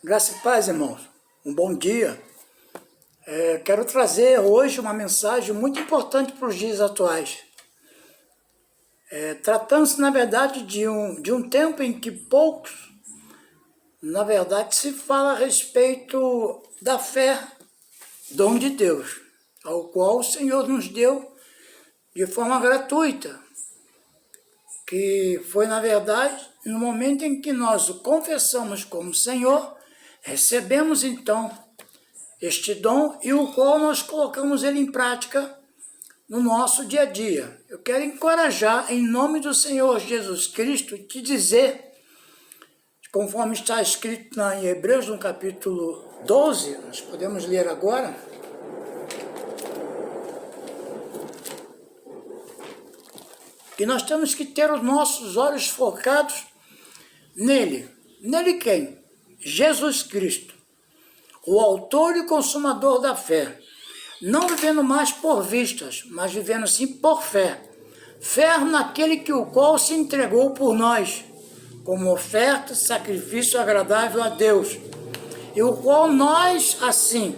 Graça e paz, irmãos. Um bom dia. Quero trazer hoje uma mensagem muito importante para os dias atuais. Tratando-se, na verdade, de um tempo em que poucos, na verdade, se fala a respeito da fé, dom de Deus, ao qual o Senhor nos deu de forma gratuita, que foi, na verdade, no momento em que nós o confessamos como Senhor, recebemos, então, este dom e o qual nós colocamos ele em prática no nosso dia a dia. Eu quero encorajar, em nome do Senhor Jesus Cristo, te dizer, conforme está escrito em Hebreus, no capítulo 12, nós podemos ler agora, que nós temos que ter os nossos olhos focados nele. Nele quem? Jesus Cristo, o autor e consumador da fé, não vivendo mais por vistas, mas vivendo sim por fé. Fé naquele que o qual se entregou por nós, como oferta, sacrifício agradável a Deus, e o qual nós, assim,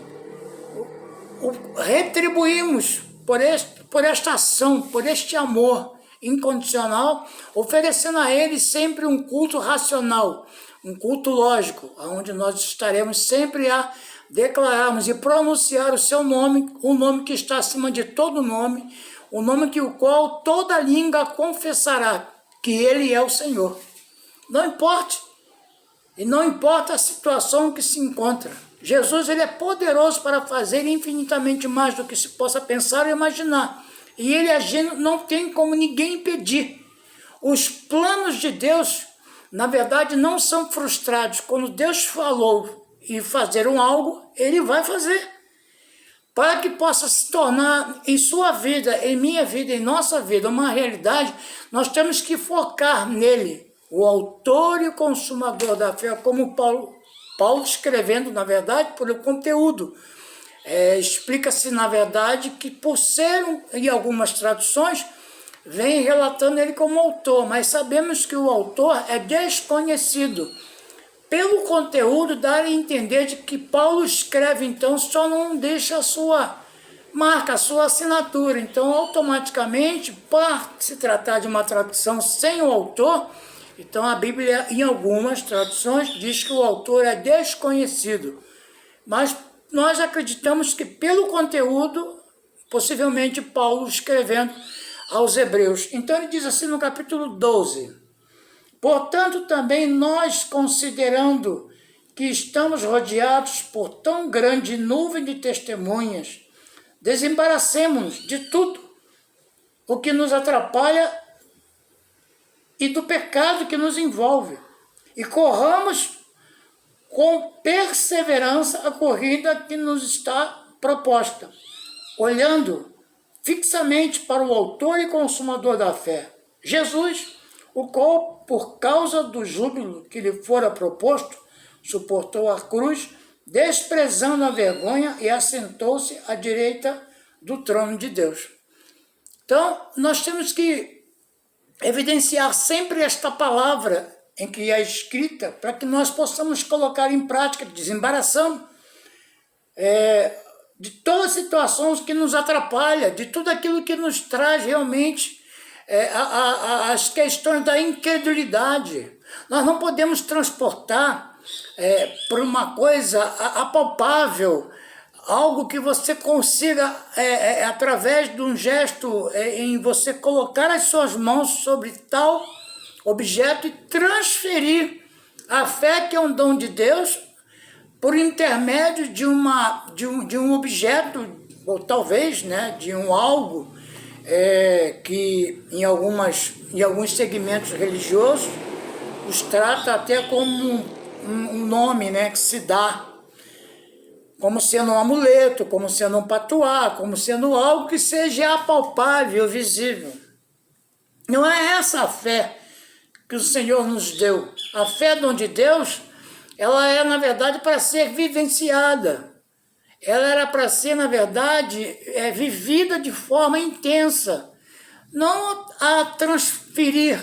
retribuímos por esta ação, por este amor incondicional, oferecendo a ele sempre um culto racional, um culto lógico, onde nós estaremos sempre a declararmos e pronunciar o seu nome, o nome que está acima de todo nome, o nome que o qual toda língua confessará que ele é o Senhor. Não importa, e não importa a situação que se encontra. Jesus, ele é poderoso para fazer infinitamente mais do que se possa pensar ou imaginar. E ele agindo não tem como ninguém impedir. Os planos de Deus, na verdade, não são frustrados. Quando Deus falou e fazer algo, ele vai fazer. Para que possa se tornar em sua vida, em minha vida, em nossa vida, uma realidade, nós temos que focar nele, o autor e o consumador da fé, como Paulo escrevendo, na verdade, por o conteúdo. Explica-se, na verdade, que por ser, em algumas traduções, vem relatando ele como autor, mas sabemos que o autor é desconhecido. Pelo conteúdo, dá a entender de que Paulo escreve, então, só não deixa a sua marca, a sua assinatura. Então, automaticamente, para se tratar de uma tradução sem o autor, então a Bíblia, em algumas traduções, diz que o autor é desconhecido. Mas nós acreditamos que pelo conteúdo, possivelmente Paulo escrevendo aos Hebreus. Então ele diz assim no capítulo 12, portanto também nós, considerando que estamos rodeados por tão grande nuvem de testemunhas, desembaracemo-nos de tudo o que nos atrapalha e do pecado que nos envolve, e corramos com perseverança a corrida que nos está proposta, olhando fixamente para o autor e consumador da fé, Jesus, o qual, por causa do júbilo que lhe fora proposto, suportou a cruz, desprezando a vergonha, e assentou-se à direita do trono de Deus. Então, nós temos que evidenciar sempre esta palavra em que é escrita, para que nós possamos colocar em prática, desembaraçando de todas as situações que nos atrapalham, de tudo aquilo que nos traz realmente as questões da incredulidade. Nós não podemos transportar por uma coisa apalpável, algo que você consiga, através de um gesto, em você colocar as suas mãos sobre tal objeto e transferir a fé, que é um dom de Deus, por intermédio de um objeto, ou talvez, né, de um algo que em alguns segmentos religiosos os trata até como um nome, né, que se dá, como sendo um amuleto, como sendo um patuá, como sendo algo que seja apalpável, visível. Não é essa a fé que o Senhor nos deu. A fé, dom de Deus, ela é, na verdade, para ser vivenciada. Ela era para ser, na verdade, vivida de forma intensa. Não a transferir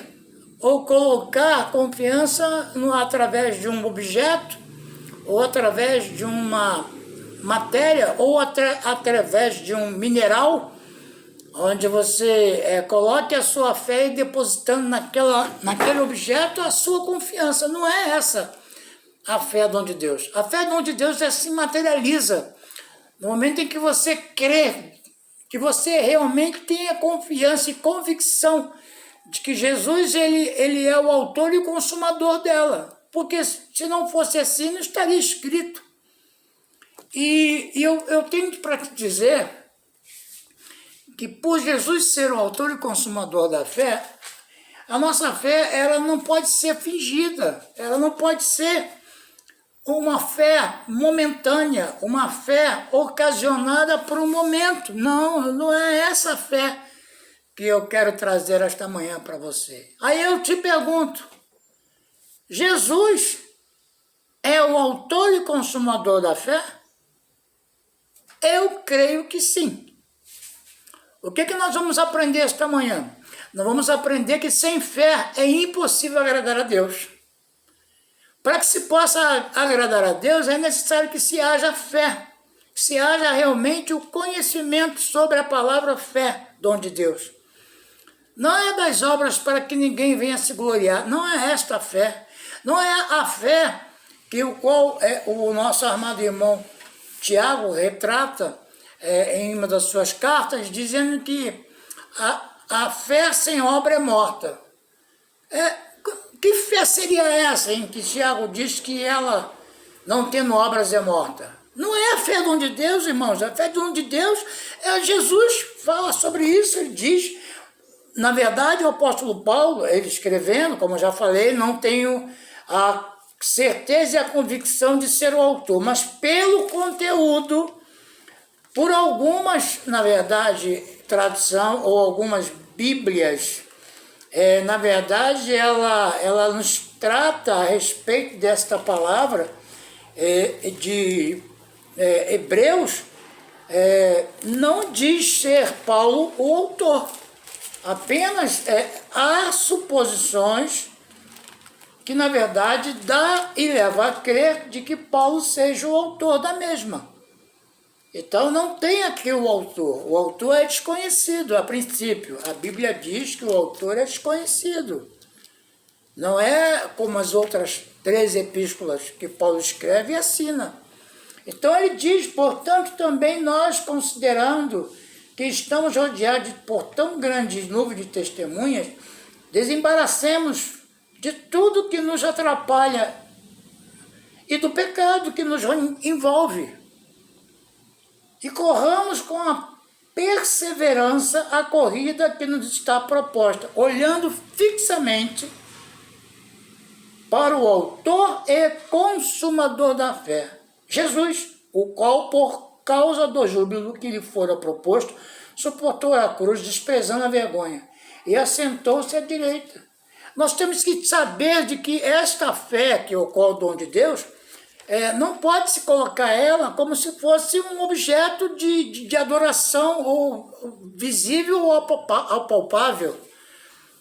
ou colocar confiança através de um objeto ou através de uma matéria, ou através de um mineral, onde você coloque a sua fé e depositando naquele objeto a sua confiança. Não é essa a fé dom de Deus. A fé dom de Deus se materializa no momento em que você crê, que você realmente tenha confiança e convicção de que Jesus ele é o autor e o consumador dela. Porque se não fosse assim, não estaria escrito. E eu tenho para te dizer que por Jesus ser o autor e consumador da fé, a nossa fé ela não pode ser fingida, ela não pode ser uma fé momentânea, uma fé ocasionada por um momento. Não, não é essa fé que eu quero trazer esta manhã para você. Aí eu te pergunto, Jesus é o autor e consumador da fé? Eu creio que sim. O que nós vamos aprender esta manhã? Nós vamos aprender que sem fé é impossível agradar a Deus. Para que se possa agradar a Deus, é necessário que se haja fé, que se haja realmente o conhecimento sobre a palavra fé, dom de Deus. Não é das obras para que ninguém venha se gloriar, não é esta fé, não é a fé que o nosso amado irmão Tiago retrata em uma das suas cartas, dizendo que a fé sem obra é morta. Que fé seria essa em que Tiago diz que ela, não tendo obras, é morta? Não é a fé dom de Deus, irmãos. A fé dom de Deus, Jesus fala sobre isso, ele diz. Na verdade, o apóstolo Paulo, ele escrevendo, como eu já falei, não tenho a certeza e a convicção de ser o autor, mas pelo conteúdo, por algumas, na verdade, tradução ou algumas bíblias, na verdade, ela nos trata a respeito desta palavra de Hebreus, não diz ser Paulo o autor. Apenas há suposições que, na verdade, dá e leva a crer de que Paulo seja o autor da mesma. Então, não tem aqui o autor. O autor é desconhecido, a princípio. A Bíblia diz que o autor é desconhecido. Não é como as outras 3 epístolas que Paulo escreve e assina. Então, ele diz, portanto, também nós, considerando que estamos rodeados por tão grande nuvem de testemunhas, desembaracemos de tudo que nos atrapalha e do pecado que nos envolve. E corramos com a perseverança a corrida que nos está proposta, olhando fixamente para o autor e consumador da fé, Jesus, o qual, por causa do júbilo que lhe fora proposto, suportou a cruz, desprezando a vergonha, e assentou-se à direita. Nós temos que saber de que esta fé, que é o dom de Deus, não pode se colocar ela como se fosse um objeto de adoração, ou visível ou apalpável.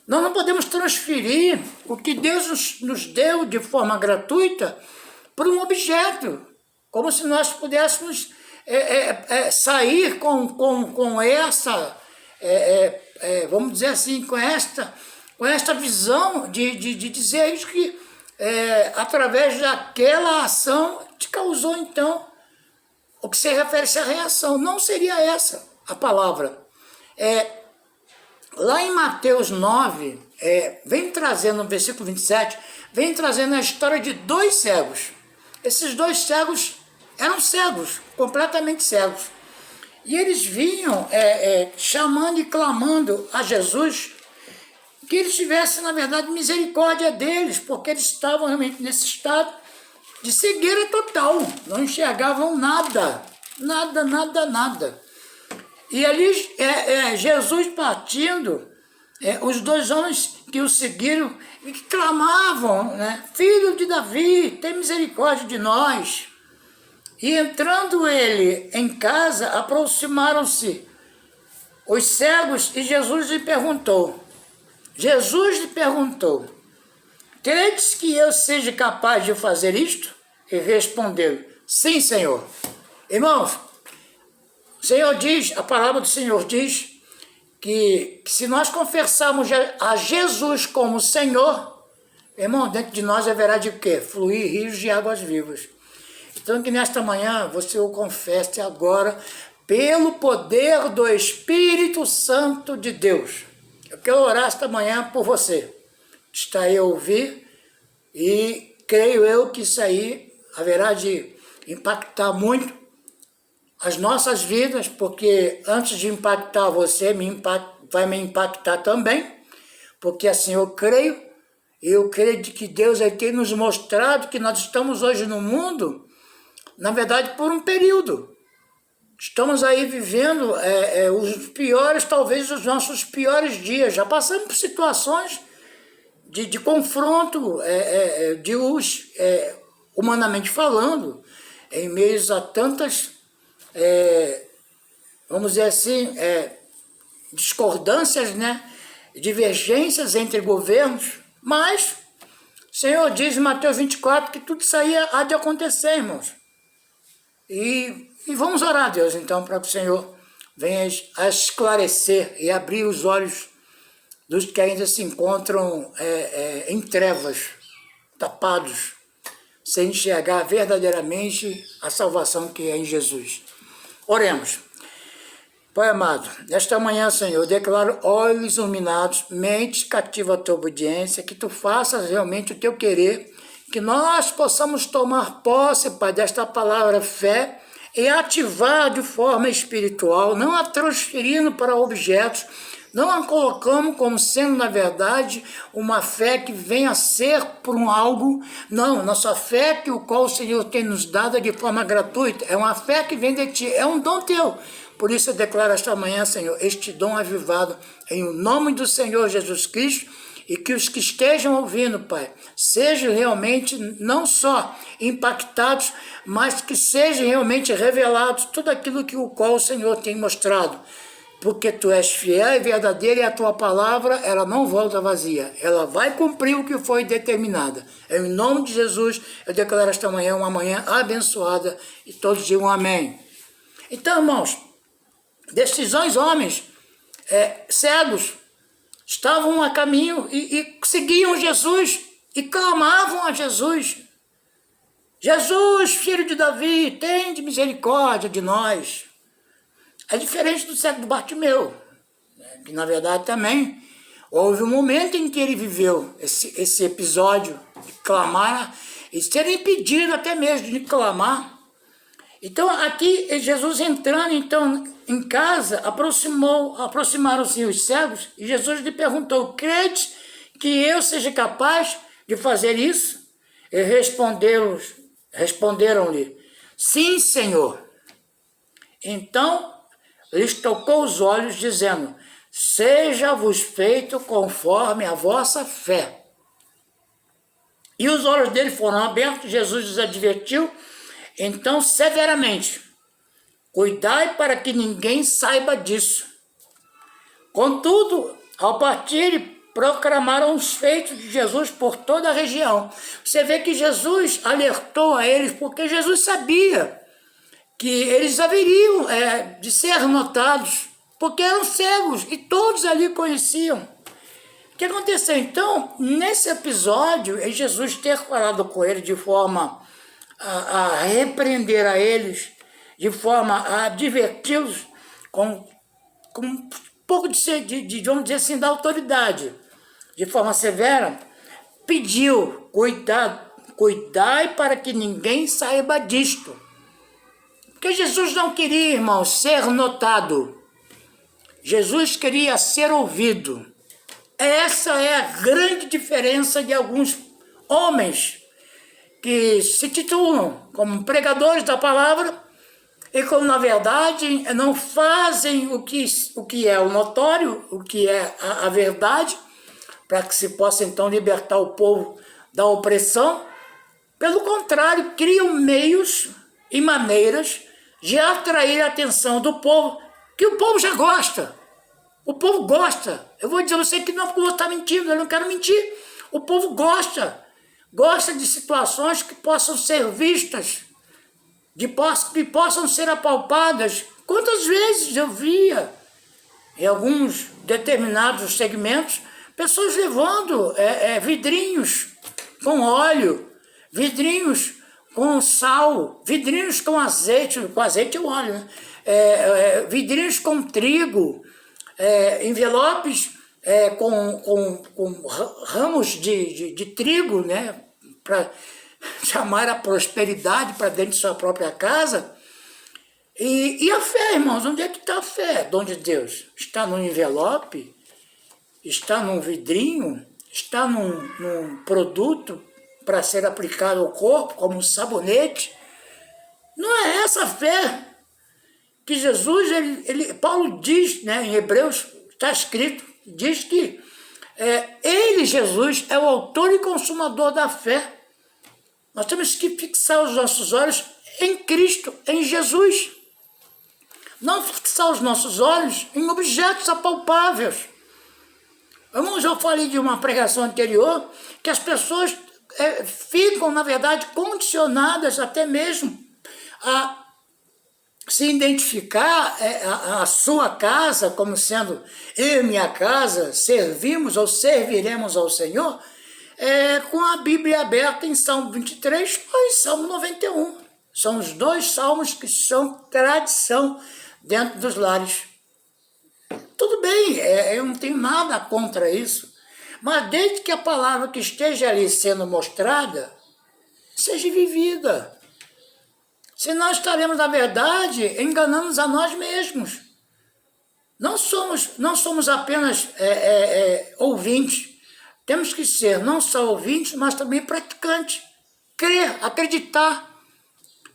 Nós não podemos transferir o que Deus nos deu de forma gratuita para um objeto, como se nós pudéssemos sair com essa, vamos dizer assim, com esta visão de dizer isso que através daquela ação te causou, então, o que se refere-se à reação. Não seria essa a palavra. Lá em Mateus 9, vem trazendo, no versículo 27, vem trazendo a história de 2 cegos. Esses 2 cegos eram cegos, completamente cegos. E eles vinham chamando e clamando a Jesus que ele tivesse, na verdade, misericórdia deles, porque eles estavam realmente nesse estado de cegueira total, não enxergavam nada, nada. E ali Jesus partindo, os 2 homens que o seguiram, e que clamavam, né? Filho de Davi, tem misericórdia de nós. E entrando ele em casa, aproximaram-se os cegos e Jesus lhe perguntou, credes que eu seja capaz de fazer isto? E responderam, sim, Senhor. Irmãos, o Senhor diz, a palavra do Senhor diz que se nós confessarmos a Jesus como Senhor, irmão, dentro de nós haverá de quê? Fluir rios de águas vivas. Então que nesta manhã você o confesse agora pelo poder do Espírito Santo de Deus. Eu quero orar esta manhã por você. Está aí a ouvir e creio eu que isso aí haverá de impactar muito as nossas vidas, porque antes de impactar você, vai me impactar também, porque assim eu creio de que Deus aí tem nos mostrado que nós estamos hoje no mundo, na verdade, por um período. Estamos aí vivendo os piores, talvez os nossos piores dias. Já passamos por situações de confronto, humanamente falando, em meio a tantas, vamos dizer assim, discordâncias, né? Divergências entre governos, mas o Senhor diz em Mateus 24 que tudo isso aí há de acontecer, irmãos. E vamos orar a Deus, então, para que o Senhor venha a esclarecer e abrir os olhos dos que ainda se encontram em trevas, tapados, sem enxergar verdadeiramente a salvação que é em Jesus. Oremos. Pai amado, nesta manhã, Senhor, eu declaro olhos iluminados, mente cativa à tua obediência, que tu faças realmente o teu querer, que nós possamos tomar posse, Pai, desta palavra fé e ativar de forma espiritual, não a transferindo para objetos, não a colocamos como sendo, na verdade, uma fé que venha a ser por um algo. Não, nossa fé que o qual o Senhor tem nos dado de forma gratuita, é uma fé que vem de Ti, é um dom Teu. Por isso eu declaro esta manhã, Senhor, este dom avivado em o nome do Senhor Jesus Cristo, e que os que estejam ouvindo, Pai, sejam realmente não só impactados, mas que sejam realmente revelados tudo aquilo que o qual o Senhor tem mostrado. Porque Tu és fiel e verdadeiro e a Tua palavra, ela não volta vazia. Ela vai cumprir o que foi determinada. Em nome de Jesus, eu declaro esta manhã uma manhã abençoada e todos digam amém. Então, irmãos, destes homens cegos estavam a caminho e seguiam Jesus e clamavam a Jesus. Jesus, filho de Davi, tende misericórdia de nós. É diferente do cego do Bartimeu, que na verdade também houve um momento em que ele viveu esse episódio de clamar e ser impedido até mesmo de clamar. Então aqui Jesus entrando então em casa, aproximaram-se os cegos e Jesus lhe perguntou, crede que eu seja capaz de fazer isso? E responderam-lhe, sim, Senhor. Então lhes tocou os olhos, dizendo, seja-vos feito conforme a vossa fé. E os olhos dele foram abertos, Jesus os advertiu, então severamente, cuidai para que ninguém saiba disso. Contudo, ao partir, proclamaram os feitos de Jesus por toda a região. Você vê que Jesus alertou a eles, porque Jesus sabia que eles haveriam de ser notados, porque eram cegos e todos ali conheciam. O que aconteceu? Então, nesse episódio, é Jesus ter falado com eles de forma a repreender a eles, de forma a adverti-los com um pouco de, vamos dizer assim, da autoridade, de forma severa, pediu, cuidai para que ninguém saiba disto. Porque Jesus não queria, irmão, ser notado. Jesus queria ser ouvido. Essa é a grande diferença de alguns homens que se titulam como pregadores da palavra e como, na verdade, não fazem o que é o notório, o que é a verdade, para que se possa, então, libertar o povo da opressão. Pelo contrário, criam meios e maneiras de atrair a atenção do povo, que o povo já gosta. O povo gosta. Eu vou dizer a você que não, porque eu vou estar mentindo, eu não quero mentir. O povo gosta. gosta de situações que possam ser vistas, que possam ser apalpadas. Quantas vezes eu via, em alguns determinados segmentos, pessoas levando vidrinhos com óleo, vidrinhos com sal, vidrinhos com azeite é o óleo, né? Vidrinhos com trigo, envelopes com ramos de trigo, né? Para chamar a prosperidade para dentro de sua própria casa. E a fé, irmãos, onde é que está a fé? Dom de Deus? Está no envelope? Está num vidrinho? Está num produto para ser aplicado ao corpo, como um sabonete? Não é essa a fé que Jesus, Paulo diz, né, em Hebreus, está escrito, diz que ele, Jesus, é o autor e consumador da fé. Nós temos que fixar os nossos olhos em Cristo, em Jesus. Não fixar os nossos olhos em objetos apalpáveis. Irmãos, eu falei de uma pregação anterior que as pessoas ficam, na verdade, condicionadas até mesmo a se identificar a sua casa como sendo eu e minha casa servimos ou serviremos ao Senhor, com a Bíblia aberta em Salmo 23 ou em Salmo 91. São os dois salmos que são tradição dentro dos lares. Tudo bem, eu não tenho nada contra isso, mas desde que a palavra que esteja ali sendo mostrada seja vivida. Senão estaremos, na verdade, enganando a nós mesmos. Não somos apenas ouvintes. Temos que ser não só ouvintes, mas também praticantes. Crer, acreditar.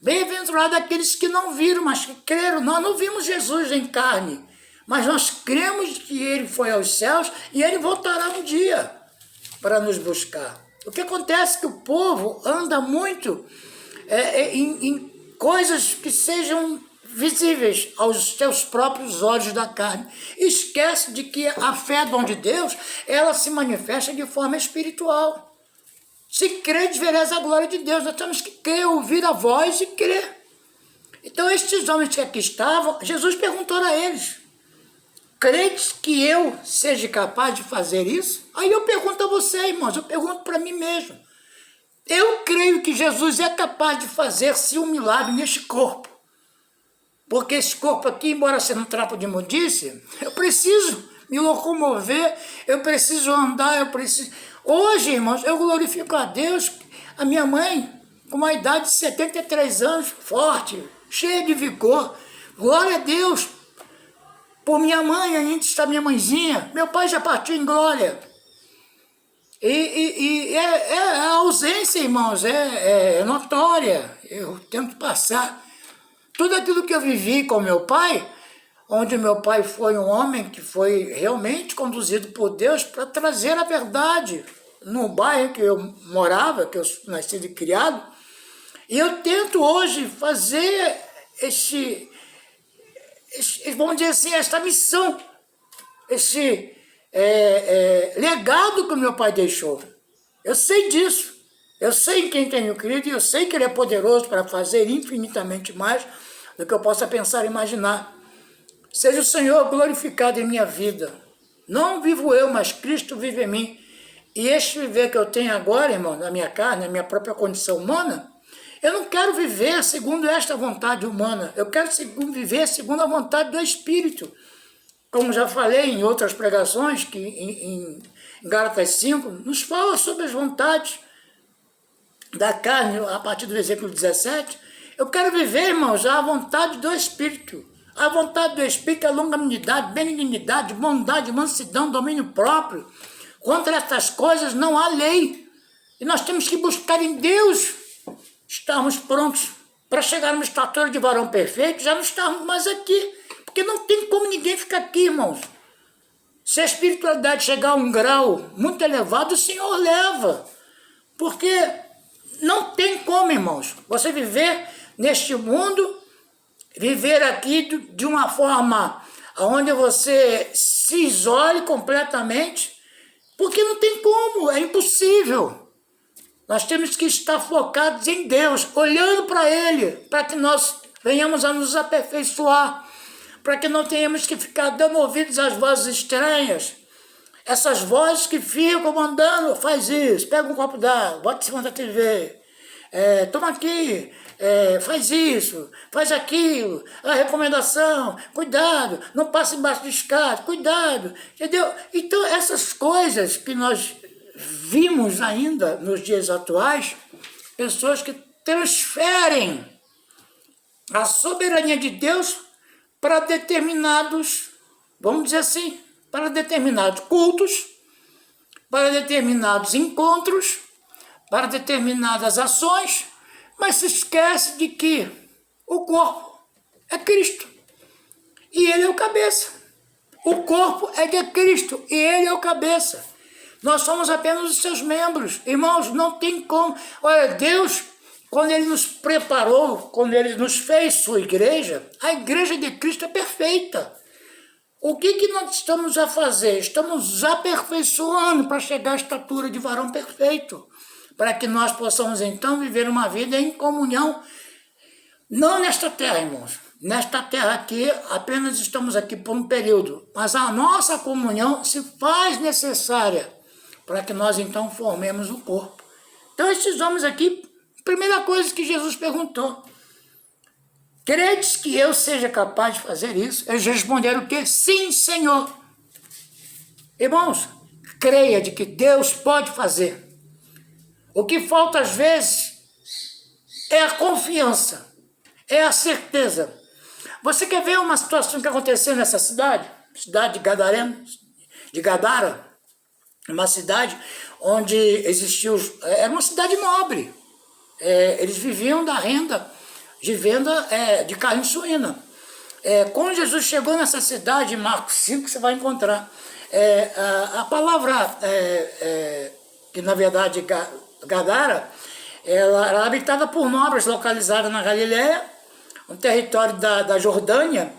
Bem-aventurado aqueles que não viram, mas que creram. Nós não vimos Jesus em carne, mas nós cremos que Ele foi aos céus e Ele voltará um dia para nos buscar. O que acontece é que o povo anda muito em coisas que sejam visíveis aos seus próprios olhos da carne. Esquece de que a fé, dom de Deus, ela se manifesta de forma espiritual. Se credes, vereis a glória de Deus. Nós temos que crer, ouvir a voz e crer. Então, estes homens que aqui estavam, Jesus perguntou a eles: credes que eu seja capaz de fazer isso? Aí eu pergunto a você, irmãos, eu pergunto para mim mesmo. Eu creio que Jesus é capaz de fazer-se um milagre neste corpo. Porque esse corpo aqui, embora seja um trapo de imundícia, eu preciso me locomover, eu preciso andar, eu preciso... Hoje, irmãos, eu glorifico a Deus, a minha mãe, com uma idade de 73 anos, forte, cheia de vigor. Glória a Deus. Por minha mãe, ainda está minha mãezinha. Meu pai já partiu em glória. A ausência, irmãos, é notória. Eu tento passar tudo aquilo que eu vivi com meu pai, onde meu pai foi um homem que foi realmente conduzido por Deus para trazer a verdade no bairro que eu morava, que eu nasci e criado. E eu tento hoje fazer vamos dizer assim, esta missão, esse legado que o meu pai deixou. Eu sei disso, eu sei em quem tenho crido e eu sei que Ele é poderoso para fazer infinitamente mais do que eu possa pensar e imaginar. Seja o Senhor glorificado em minha vida. Não vivo eu, mas Cristo vive em mim. E este viver que eu tenho agora, irmão, na minha carne, na minha própria condição humana, eu não quero viver segundo esta vontade humana. Eu quero viver segundo a vontade do Espírito. Como já falei em outras pregações, que em Gálatas 5, nos fala sobre as vontades da carne, a partir do versículo 17. Eu quero viver, irmãos, a vontade do Espírito. A vontade do Espírito é longanimidade, benignidade, bondade, mansidão, domínio próprio. Contra estas coisas não há lei. E nós temos que buscar em Deus estarmos prontos para chegar numa estatura de varão perfeito, já não estarmos mais aqui. Porque não tem como ninguém ficar aqui, irmãos. Se a espiritualidade chegar a um grau muito elevado, o Senhor leva. Porque não tem como, irmãos, você viver neste mundo, viver aqui de uma forma onde você se isole completamente, porque não tem como, é impossível. Nós temos que estar focados em Deus, olhando para Ele, para que nós venhamos a nos aperfeiçoar, para que não tenhamos que ficar dando ouvidos às vozes estranhas, essas vozes que ficam mandando, faz isso, pega um copo d'água, bota em cima da TV, toma aqui, faz isso, faz aquilo, a recomendação, cuidado, não passe embaixo do escada, cuidado, entendeu? Então essas coisas que nós vimos ainda nos dias atuais, pessoas que transferem a soberania de Deus para determinados, vamos dizer assim, para determinados cultos, para determinados encontros, para determinadas ações, mas se esquece de que o corpo é Cristo e Ele é o cabeça. O corpo é de Cristo e Ele é o cabeça. Nós somos apenas os seus membros. Irmãos, não tem como. Olha, Deus, quando Ele nos preparou, quando Ele nos fez sua igreja, a igreja de Cristo é perfeita. O que nós estamos a fazer? Estamos aperfeiçoando para chegar à estatura de varão perfeito, para que nós possamos então viver uma vida em comunhão, não nesta terra, irmãos. Nesta terra aqui, apenas estamos aqui por um período, mas a nossa comunhão se faz necessária para que nós então formemos o corpo. Então esses homens aqui, primeira coisa que Jesus perguntou, credes que eu seja capaz de fazer isso? Eles responderam o quê? Sim, Senhor. Irmãos, creia de que Deus pode fazer. O que falta às vezes é a confiança, é a certeza. Você quer ver uma situação que aconteceu nessa cidade de Gadara, uma cidade onde existiu, era uma cidade nobre, eles viviam da renda de venda de carne suína. Quando Jesus chegou nessa cidade, em Marcos 5, você vai encontrar a palavra, que na verdade Gadara, ela era habitada por nobres localizados na Galileia, um território da Jordânia,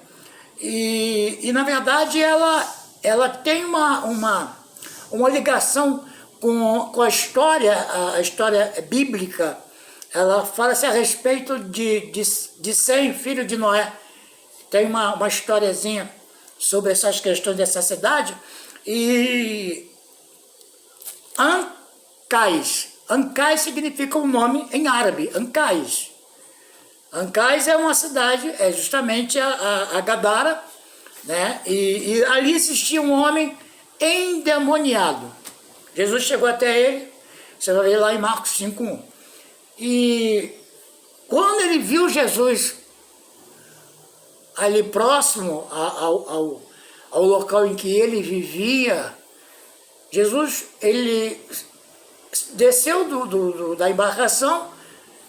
e na verdade ela tem uma ligação com a história bíblica. Ela fala-se a respeito de Sem, filho de Noé. Tem uma historiazinha sobre essas questões dessa cidade. E Ancais significa um nome em árabe, Ancais. Ancais é uma cidade, é justamente a Gadara, né? E ali existia um homem endemoniado. Jesus chegou até ele, você vai ver lá em Marcos 5:1. E quando ele viu Jesus ali próximo ao local em que ele vivia, Jesus, ele desceu da embarcação,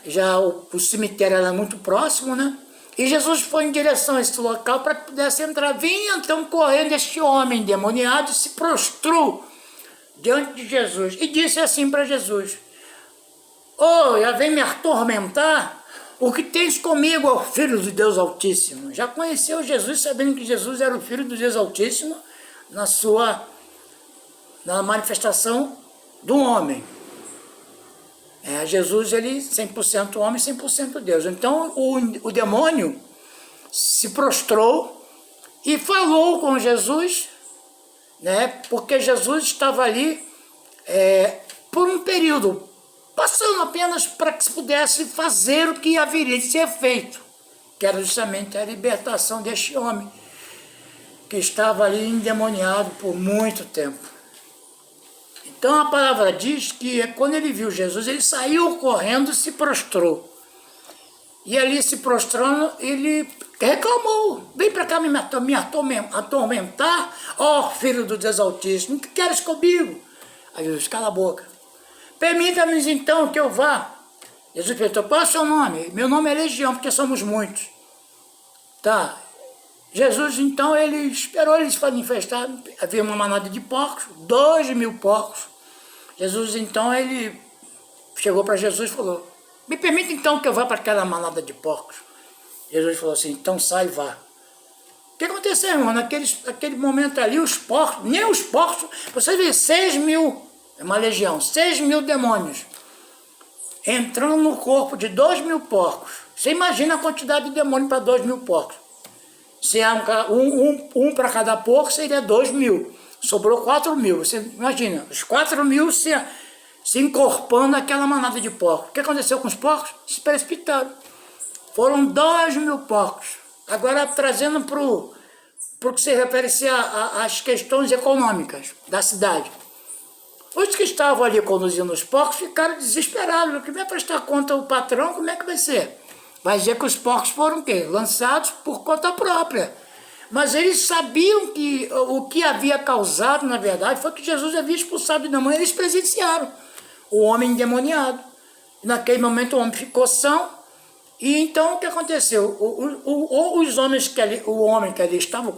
já o cemitério era muito próximo, né? E Jesus foi em direção a esse local para que pudesse entrar. Vinha então correndo este homem endemoniado, se prostrou diante de Jesus e disse assim para Jesus: já vem me atormentar? O que tens comigo, ó Filho do Deus Altíssimo? Já conheceu Jesus, sabendo que Jesus era o Filho do Deus Altíssimo, na manifestação do homem. Jesus, ele 100% homem, 100% Deus. Então o demônio se prostrou e falou com Jesus, né? Porque Jesus estava ali por um período, passando apenas para que se pudesse fazer o que haveria de ser feito, que era justamente a libertação deste homem, que estava ali endemoniado por muito tempo. Então a palavra diz que quando ele viu Jesus, ele saiu correndo e se prostrou. E ali se prostrando, ele reclamou: vem para cá me atormentar, ó Filho do Deus Altíssimo, o que queres comigo? Aí Jesus: cala a boca. Permita-me então que eu vá. Jesus perguntou: qual é o seu nome? Meu nome é Legião, porque somos muitos. Tá. Jesus, então, ele esperou eles manifestar. Havia uma manada de porcos, 2.000 porcos. Jesus, então, ele chegou para Jesus e falou: me permita então que eu vá para aquela manada de porcos. Jesus falou assim: então sai e vá. O que aconteceu, irmão? Naquele momento ali, os porcos, nem os porcos, você vê 6.000, é uma legião, 6.000 demônios. entrando no corpo de 2.000 porcos. Você imagina a quantidade de demônio para 2.000 porcos. Se é um para cada porco, seria 2.000. Sobrou 4.000. Você imagina, os 4.000 se encorpando naquela manada de porcos. O que aconteceu com os porcos? Se precipitaram. Foram 2.000 porcos. Agora, trazendo para o que se refere às questões econômicas da cidade. Os que estavam ali conduzindo os porcos ficaram desesperados. Porque vai prestar conta ao patrão, como é que vai ser? Vai dizer que os porcos foram o quê? Lançados por conta própria. Mas eles sabiam que o que havia causado, na verdade, foi que Jesus havia expulsado o demônio. Eles presenciaram o homem endemoniado. Naquele momento o homem ficou são. E então o que aconteceu? Os homens o homem que ali estava